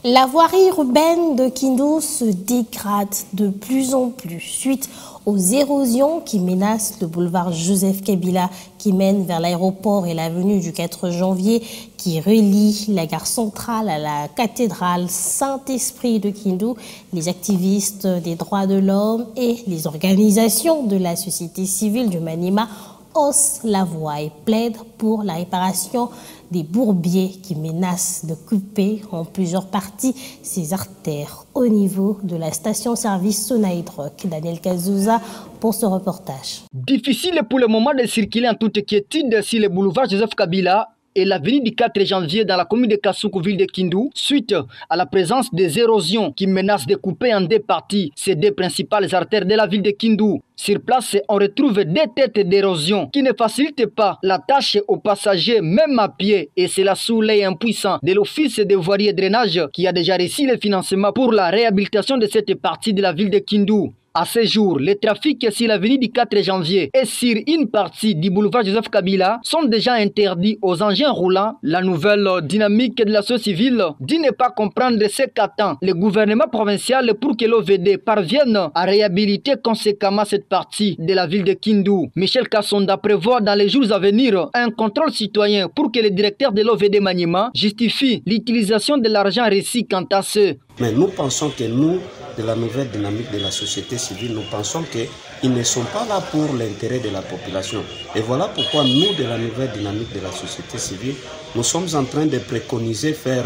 La voirie urbaine de Kindu se dégrade de plus en plus suite aux érosions qui menacent le boulevard Joseph Kabila qui mène vers l'aéroport et l'avenue du 4 janvier qui relie la gare centrale à la cathédrale Saint-Esprit de Kindu. Les activistes des droits de l'homme et les organisations de la société civile du Maniema haussent la voix et plaident pour la réparation des bourbiers qui menacent de couper en plusieurs parties ces artères au niveau de la station-service Sonaïdroc. Daniel Kazouza pour ce reportage. Difficile pour le moment de circuler en toute quiétude sur le boulevard Joseph Kabila et l'avenue du 4 janvier dans la commune de Kassoukou, ville de Kindu, suite à la présence des érosions qui menacent de couper en deux parties ces deux principales artères de la ville de Kindu. Sur place, on retrouve des têtes d'érosion qui ne facilitent pas la tâche aux passagers, même à pied. Et c'est la sous l'œil impuissant de l'Office de voirie et drainage qui a déjà reçu le financement pour la réhabilitation de cette partie de la ville de Kindu. À ce jour, les trafics sur l'avenue du 4 janvier et sur une partie du boulevard Joseph Kabila sont déjà interdits aux engins roulants. La nouvelle dynamique de la société civile dit ne pas comprendre ce qu'attend le gouvernement provincial pour que l'OVD parvienne à réhabiliter conséquemment cette partie de la ville de Kindu. Michel Kassonda prévoit dans les jours à venir un contrôle citoyen pour que le directeur de l'OVD Maniema justifie l'utilisation de l'argent reçu quant à ce. Mais nous pensons que nous, de la nouvelle dynamique de la société civile, nous pensons qu'ils ne sont pas là pour l'intérêt de la population. Et voilà pourquoi nous, de la nouvelle dynamique de la société civile, nous sommes en train de préconiser faire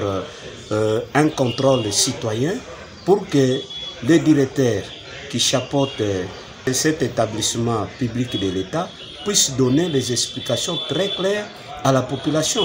un contrôle citoyen pour que les directeurs qui chapeautent cet établissement public de l'État puissent donner des explications très claires à la population.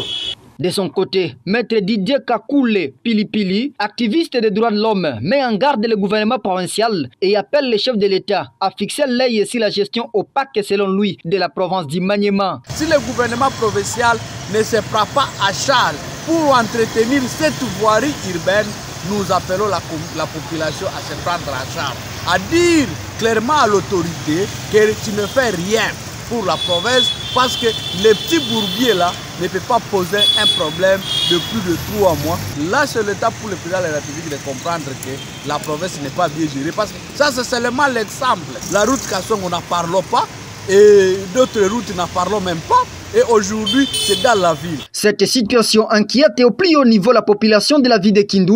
De son côté, Maître Didier Kakoule Pilipili, activiste des droits de l'homme, met en garde le gouvernement provincial et appelle le chef de l'État à fixer l'œil sur la gestion opaque, selon lui, de la province du Maniema. Si le gouvernement provincial ne se prend pas à charge pour entretenir cette voirie urbaine, nous appelons la population à se prendre à charge, à dire clairement à l'autorité que tu ne fais rien pour la province parce que les petits bourbiers là ne peuvent pas poser un problème de plus de 3 mois. Là, c'est le temps pour le président de la République de comprendre que la province n'est pas bien gérée parce que ça, c'est seulement l'exemple. La route Kassongo, on n'en parle pas et d'autres routes n'en parlons même pas. Et aujourd'hui, c'est dans la ville. Cette situation inquiète au plus haut niveau la population de la ville de Kindu.